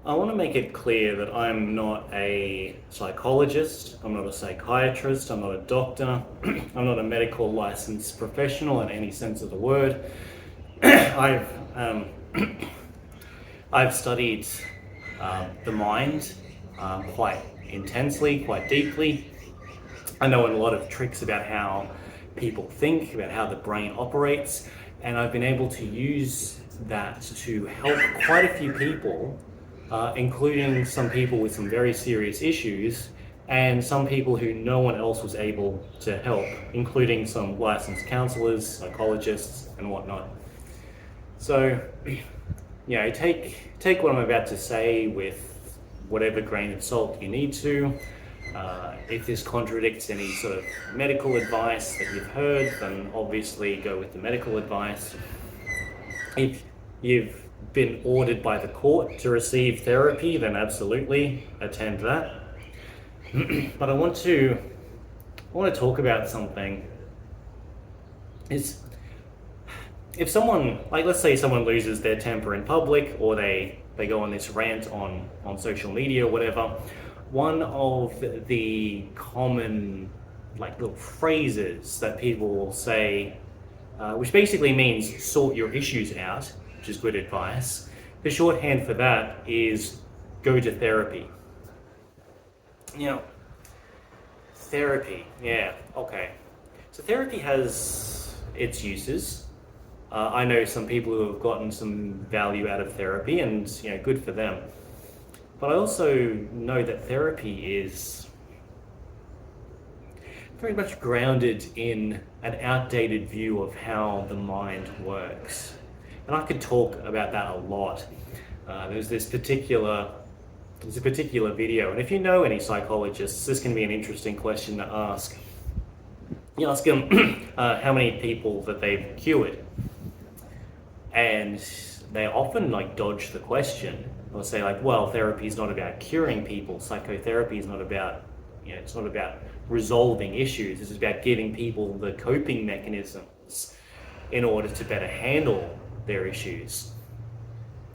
I want to make it clear that I'm not a psychologist, I'm not a psychiatrist, I'm not a doctor, I'm not a medical licensed professional in any sense of the word. I've um, I've studied the mind quite intensely, quite deeply. I know a lot of tricks about how people think, about how the brain operates, and I've been able to use that to help quite a few people, including some people with some very serious issues, and some people who no one else was able to help, including some licensed counselors, psychologists, and whatnot. So, take what I'm about to say with whatever grain of salt you need to. If this contradicts any sort of medical advice that you've heard, then obviously go with the medical advice. If you've been ordered by the court to receive therapy, then absolutely attend that. But I want to talk about something. Is if someone, like, let's say someone loses their temper in public, or they go on this rant on social media or whatever, one of the common, like, little phrases that people will say, which basically means sort your issues out, which is good advice. The shorthand for that is go to therapy. You know, therapy, yeah, okay. So therapy has its uses. I know some people who have gotten some value out of therapy, and good for them. But I also know that therapy is very much grounded in an outdated view of how the mind works. And I could talk about that a lot. There's a particular video, and if you know any psychologists, this can be an interesting question to ask. You ask them how many people that they've cured, and they often dodge the question. They'll say well, therapy is not about curing people. Psychotherapy is not about it's not about resolving issues. It's about giving people the coping mechanisms in order to better handle their issues,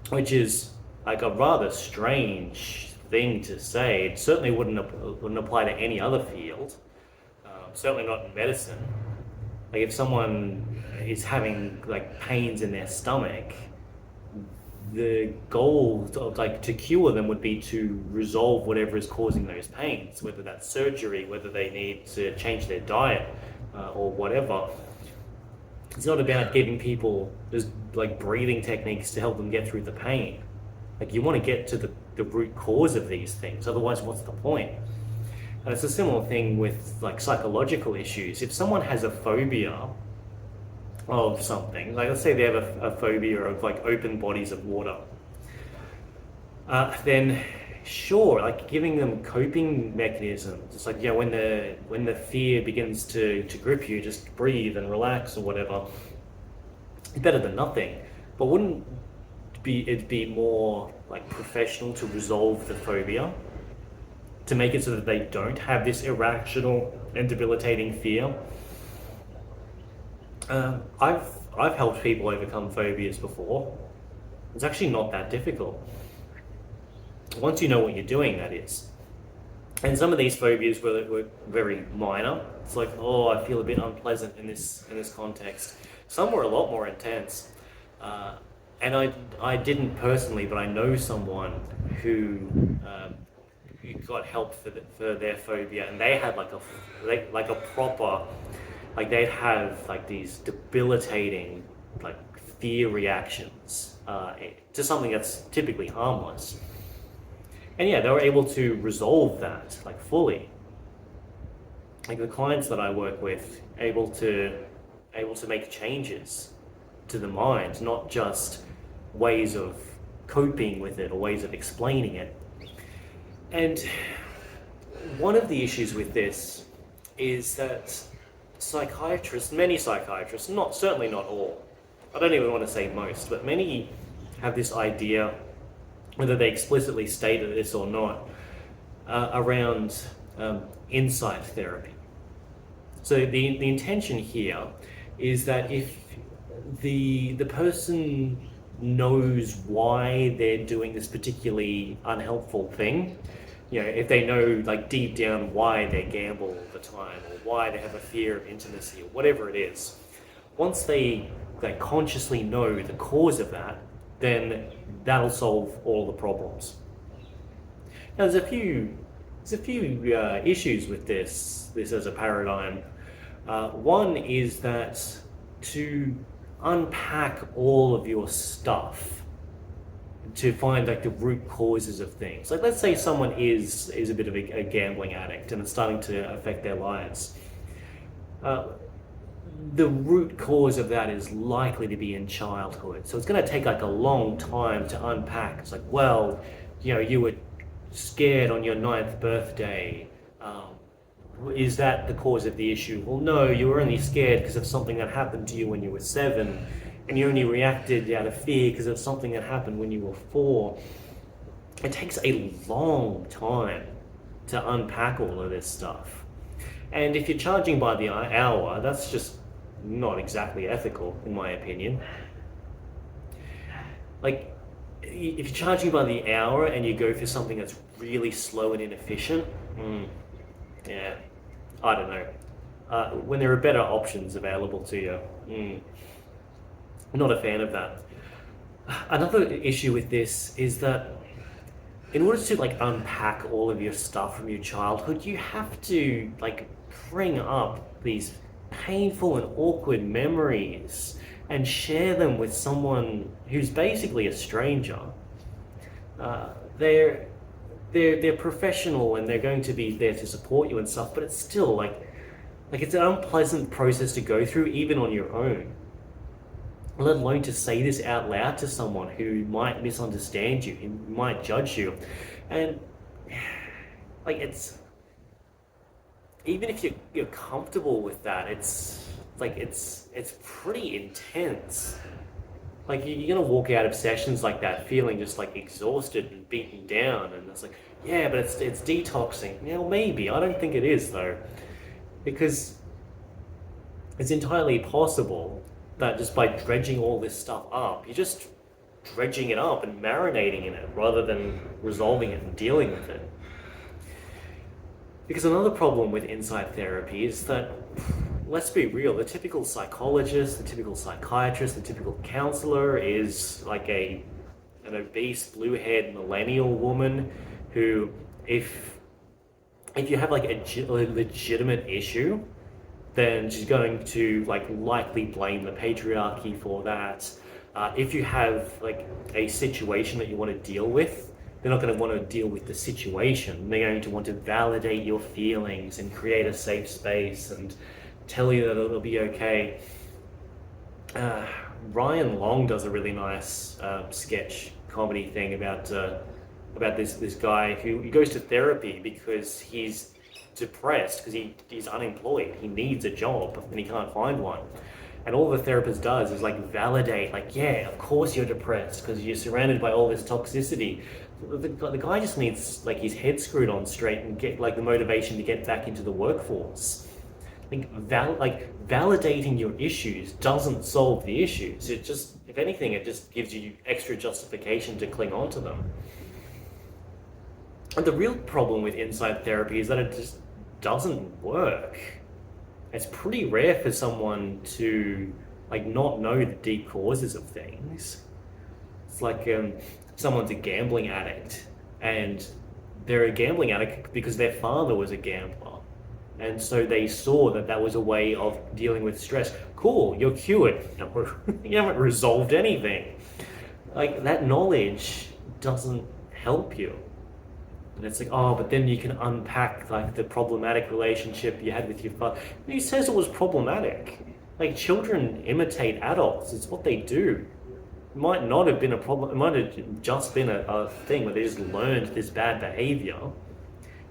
which is a rather strange thing to say. It certainly wouldn't apply to any other field. Certainly not in medicine. If someone is having pains in their stomach, the goal to cure them would be to resolve whatever is causing those pains, whether that's surgery, whether they need to change their diet, or whatever. It's not about giving people just breathing techniques to help them get through the pain. You want to get to the root cause of these things, otherwise what's the point? And it's a similar thing with psychological issues. If someone has a phobia of something, let's say they have a phobia of open bodies of water, then sure, giving them coping mechanisms. It's when the fear begins to grip you, just breathe and relax or whatever. It's better than nothing. But wouldn't it be more professional to resolve the phobia, to make it so that they don't have this irrational and debilitating fear? I've helped people overcome phobias before. It's actually not that difficult. Once you know what you're doing, that is. And some of these phobias were very minor. It's oh, I feel a bit unpleasant in this context. Some were a lot more intense. And I didn't personally, but I know someone who got help for their phobia, and they had a proper, they'd have these debilitating fear reactions to something that's typically harmless. And yeah, they were able to resolve that fully. The clients that I work with, able to make changes to the mind, not just ways of coping with it or ways of explaining it. And one of the issues with this is that many psychiatrists, certainly not all, I don't even want to say most, but many have this idea, whether they explicitly stated this or not, around insight therapy. So the intention here is that if the person knows why they're doing this particularly unhelpful thing, if they know like deep down why they gamble all the time or why they have a fear of intimacy or whatever it is, once they consciously know the cause of that, then that'll solve all the problems. Now, there's a few issues with this as a paradigm. One is that to unpack all of your stuff to find like the root causes of things. Like let's say someone is a bit of a gambling addict and it's starting to affect their lives. The root cause of that is likely to be in childhood. So it's going to take like a long time to unpack. It's like, well, you were scared on your 9th birthday. Is that the cause of the issue? Well, no, you were only scared because of something that happened to you when you were 7, and you only reacted out of fear because of something that happened when you were 4. It takes a long time to unpack all of this stuff. And if you're charging by the hour, that's just not exactly ethical, in my opinion. Like, if you're charging by the hour and you go for something that's really slow and inefficient, yeah, I don't know. When there are better options available to you, I'm not a fan of that. Another issue with this is that in order to like unpack all of your stuff from your childhood, you have to like bring up these painful and awkward memories and share them with someone who's basically a stranger. They're professional and they're going to be there to support you and stuff, but it's still like it's an unpleasant process to go through even on your own. Let alone to say this out loud to someone who might misunderstand you, who might judge you. And like it's even if you're comfortable with that, it's pretty intense. Like you're gonna walk out of sessions like that feeling just like exhausted and beaten down, and it's like, yeah, but it's detoxing. Well, maybe. I don't think it is though, because it's entirely possible that just by dredging all this stuff up, you're just dredging it up and marinating in it rather than resolving it and dealing with it. Because another problem with insight therapy is that, let's be real, the typical psychologist, the typical psychiatrist, the typical counselor is like an obese, blue-haired millennial woman who, if you have like a legitimate issue, then she's going to like likely blame the patriarchy for that. If you have like a situation that you want to deal with, they're not going to want to deal with the situation. They're going to want to validate your feelings and create a safe space and tell you that it'll be okay. Ryan Long does a really nice sketch comedy thing about this guy who he goes to therapy because he's depressed because he's unemployed. He needs a job and he can't find one. And all the therapist does is like validate, like, yeah, of course you're depressed because you're surrounded by all this toxicity. The guy just needs like his head screwed on straight and get like the motivation to get back into the workforce. Validating your issues doesn't solve the issues. It just, if anything, it just gives you extra justification to cling on to them. And the real problem with insight therapy is that it just doesn't work. It's pretty rare for someone to like not know the deep causes of things. It's like someone's a gambling addict and they're a gambling addict because their father was a gambler. And so they saw that that was a way of dealing with stress. Cool, you're cured. No, you haven't resolved anything. Like that knowledge doesn't help you. And it's like, oh, but then you can unpack like the problematic relationship you had with your father. Who says it was problematic? Like children imitate adults. It's what they do. It might not have been a problem. It might have just been a thing where they just learned this bad behavior.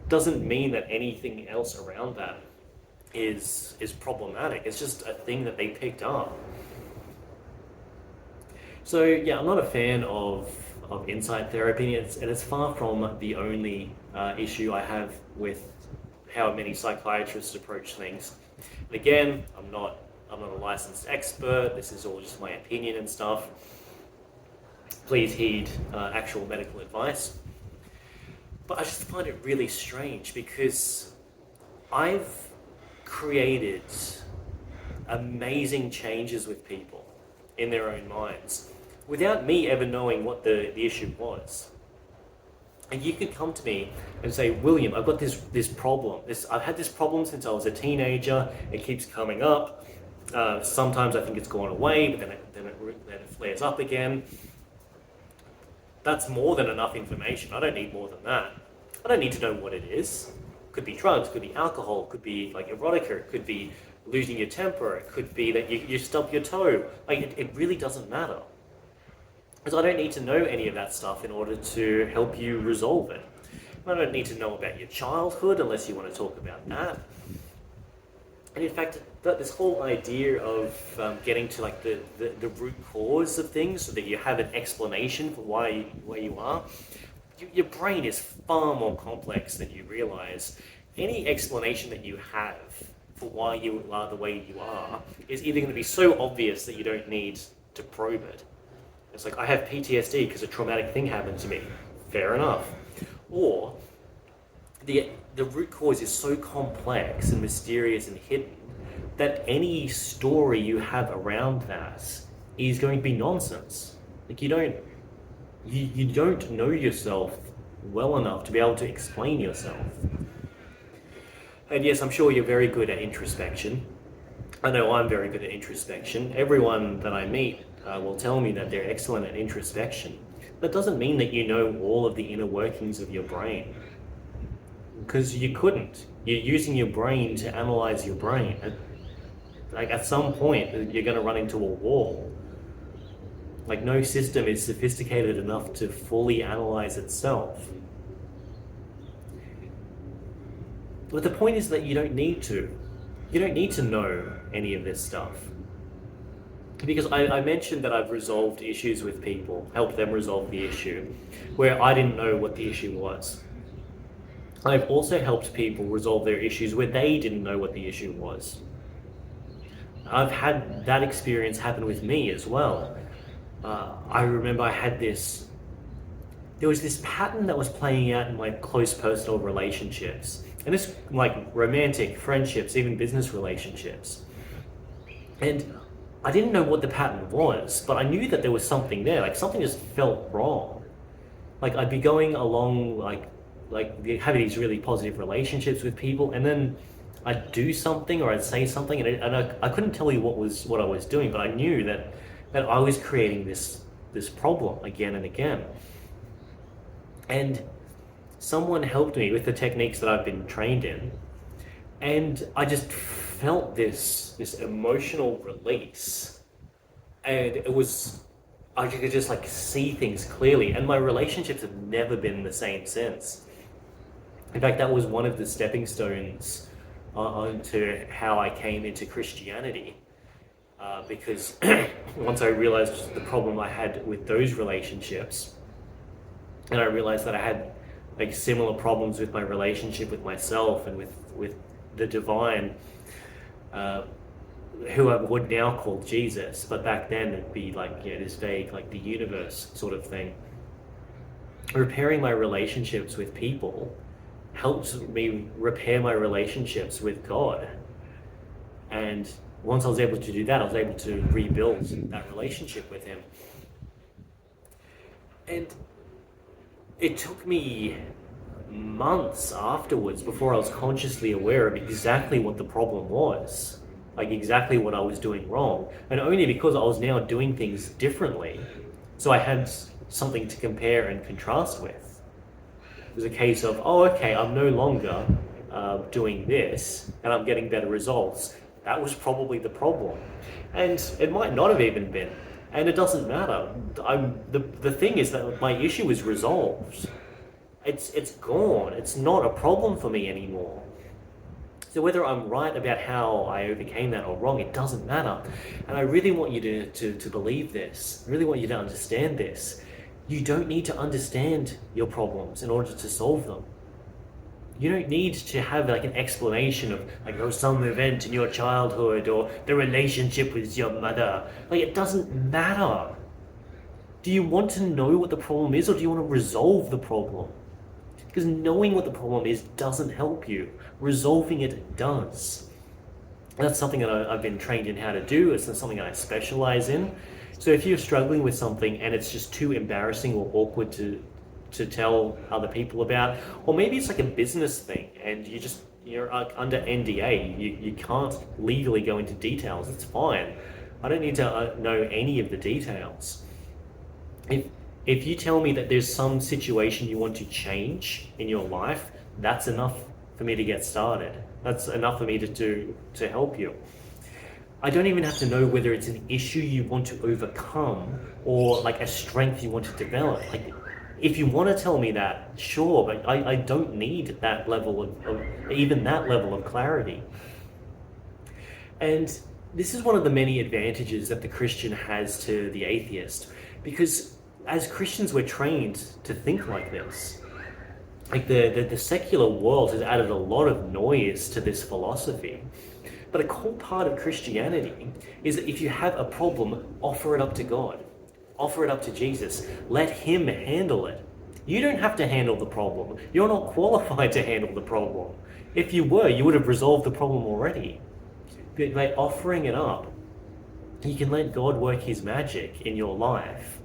Doesn't mean that anything else around that is problematic. It's just a thing that they picked up. So yeah, I'm not a fan of insight therapy, and it's far from the only issue I have with how many psychiatrists approach things. And again, I'm not a licensed expert. This is all just my opinion and stuff. please heed actual medical advice. But I just find it really strange because I've created amazing changes with people in their own minds without me ever knowing what the issue was. And you could come to me and say, William, I've got this problem. I've had this problem since I was a teenager. It keeps coming up. Sometimes I think it's gone away, but then it flares up again. That's more than enough information. I don't need more than that. I don't need to know what it is. Could be drugs, could be alcohol, could be like erotica, it could be losing your temper, it could be that you stub your toe. Like it really doesn't matter. Because I don't need to know any of that stuff in order to help you resolve it. I don't need to know about your childhood unless you want to talk about that. And in fact, this whole idea of getting to like the root cause of things so that you have an explanation for where you are, your brain is far more complex than you realize. Any explanation that you have for why you are the way you are is either going to be so obvious that you don't need to probe it. It's like, I have PTSD because a traumatic thing happened to me. Fair enough. Or the root cause is so complex and mysterious and hidden that any story you have around that is going to be nonsense. Like you don't know yourself well enough to be able to explain yourself. And yes, I'm sure you're very good at introspection. I know I'm very good at introspection. Everyone that I meet will tell me that they're excellent at introspection. That doesn't mean that you know all of the inner workings of your brain. Because you couldn't. You're using your brain to analyze your brain. Like at some point, you're going to run into a wall. Like no system is sophisticated enough to fully analyze itself. But the point is that you don't need to. You don't need to know any of this stuff. Because I mentioned that I've resolved issues with people, helped them resolve the issue, where I didn't know what the issue was. I've also helped people resolve their issues where they didn't know what the issue was. I've had that experience happen with me as well. I remember there was this pattern that was playing out in my close personal relationships. And it's like romantic, friendships, even business relationships. And I didn't know what the pattern was, but I knew that there was something there. Like something just felt wrong. Like I'd be going along like having these really positive relationships with people, and then I'd do something or I'd say something, and I couldn't tell you what I was doing, but I knew that I was creating this problem again and again. And someone helped me with the techniques that I've been trained in, and I just felt this emotional release, and I could just like see things clearly, and my relationships have never been the same since. In fact, that was one of the stepping stones onto how I came into Christianity, because once I realized the problem I had with those relationships, and I realized that I had like similar problems with my relationship with myself and with the divine, who I would now call Jesus, but back then it'd be like this vague, like the universe sort of thing. Repairing my relationships with people helped me repair my relationships with God. And once I was able to do that, I was able to rebuild that relationship with Him. And it took me months afterwards before I was consciously aware of exactly what the problem was, like exactly what I was doing wrong, and only because I was now doing things differently, so I had something to compare and contrast with. It was a case of, oh, okay, I'm no longer doing this, and I'm getting better results. That was probably the problem, and it might not have even been, and it doesn't matter. The thing is that my issue is resolved. It's gone. It's not a problem for me anymore. So whether I'm right about how I overcame that or wrong, it doesn't matter. And I really want you to believe this. I really want you to understand this. You don't need to understand your problems in order to solve them. You don't need to have like an explanation of like some event in your childhood or the relationship with your mother. Like it doesn't matter. Do you want to know what the problem is, or do you want to resolve the problem? Because knowing what the problem is doesn't help you. Resolving it does. That's something that I've been trained in how to do. It's something I specialize in. So if you're struggling with something and it's just too embarrassing or awkward to tell other people about, or maybe it's like a business thing and you're under NDA, you can't legally go into details. It's fine. I don't need to know any of the details. If you tell me that there's some situation you want to change in your life, that's enough for me to get started. That's enough for me to help you. I don't even have to know whether it's an issue you want to overcome or like a strength you want to develop. Like, if you want to tell me that, sure, but I don't need that level of even that level of clarity. And this is one of the many advantages that the Christian has to the atheist, because as Christians, we're trained to think like this. Like the secular world has added a lot of noise to this philosophy. But a core part of Christianity is that if you have a problem, offer it up to God. Offer it up to Jesus. Let him handle it. You don't have to handle the problem. You're not qualified to handle the problem. If you were, you would have resolved the problem already. But by offering it up, you can let God work his magic in your life.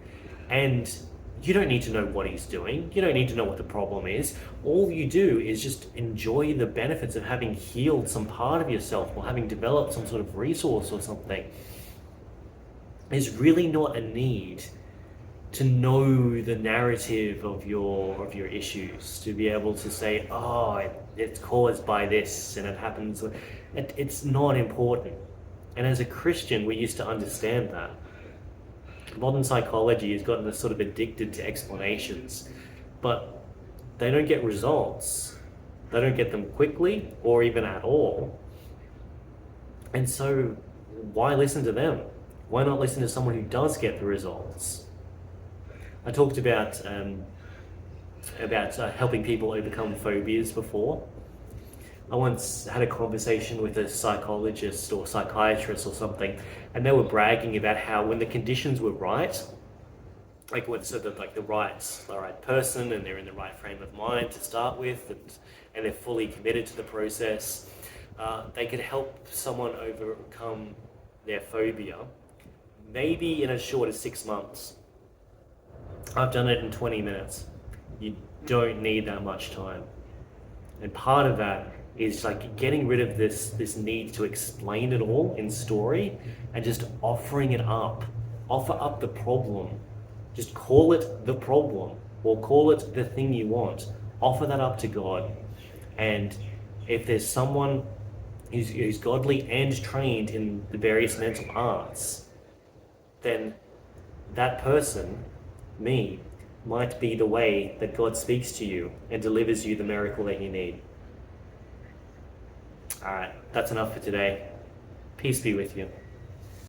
And you don't need to know what he's doing. You don't need to know what the problem is. All you do is just enjoy the benefits of having healed some part of yourself or having developed some sort of resource or something. There's really not a need to know the narrative of your issues, to be able to say, oh, it's caused by this and it happens. It's not important. And as a Christian, we used to understand that. Modern psychology has gotten us sort of addicted to explanations, but they don't get results. They don't get them quickly or even at all. And so why listen to them? Why not listen to someone who does get the results? I talked about helping people overcome phobias before. I once had a conversation with a psychologist or psychiatrist or something, and they were bragging about how when the conditions were right, like when so that like the right person and they're in the right frame of mind to start with, and they're fully committed to the process, they could help someone overcome their phobia, maybe in as short as 6 months. I've done it in 20 minutes. You don't need that much time. And part of that is like getting rid of this need to explain it all in story and just offering it up. Offer up the problem. Just call it the problem or call it the thing you want. Offer that up to God. And if there's someone who's godly and trained in the various mental arts, then that person, me, might be the way that God speaks to you and delivers you the miracle that you need. All right, that's enough for today. Peace be with you.